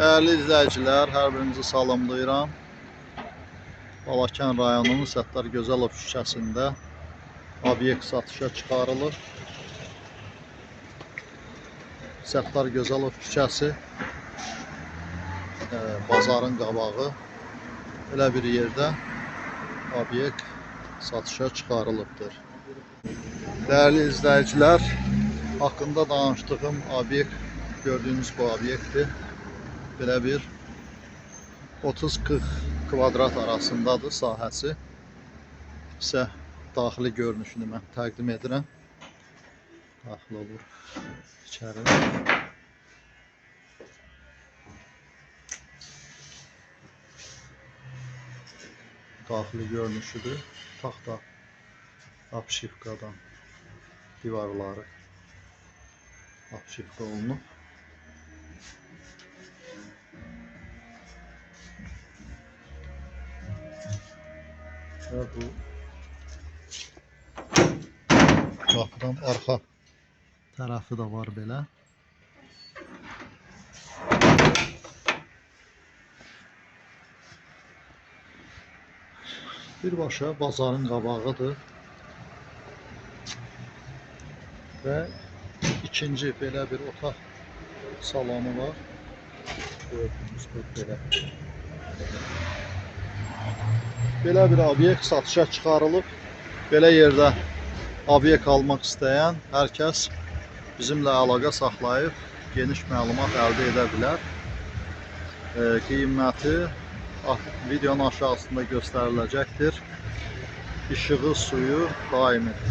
Değerli izləyicilər, hər birinizi salamlayıram. Balakən rayonunun Səttar Gözəlov küçəsində obyekt satışa çıxarılır. Səttar Gözəlov küçəsi, bazarın qabağı, elə bir yerdə obyekt satışa çıxarılıbdır. Değerli izləyicilər, haqqında danışdığım obyekt gördüğünüz bu obyektdir. Belə bir 30-40 kvadrat arasındadır sahəsi. İsə daxili görünüşünü mən təqdim edirəm. Daxil olur içəri. Daxili görünüşüdür. Taxta apşifkadan divarları apşifka olunub. Və bu qapıdan arxa tərəfi də var belə. Birbaşa bazarın qabağıdır. Və ikinci belə bir otaq salonu var. Gördüyünüz bu belə. Belə bir obyekt satışa çıxarılıb. Belə yerdə obyekt almaq istəyən hər kəs bizimlə əlaqə saxlayıb geniş məlumat əldə edə bilər. Qiyməti videonun aşağısında göstəriləcəkdir. İşığı, suyu daimidir.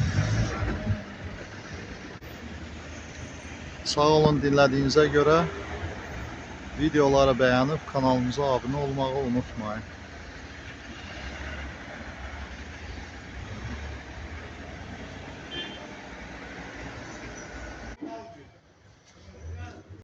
Sağ olun dinlədiyinizə görə. Videoları bəyənib kanalımıza abunə olmağı unutmayın.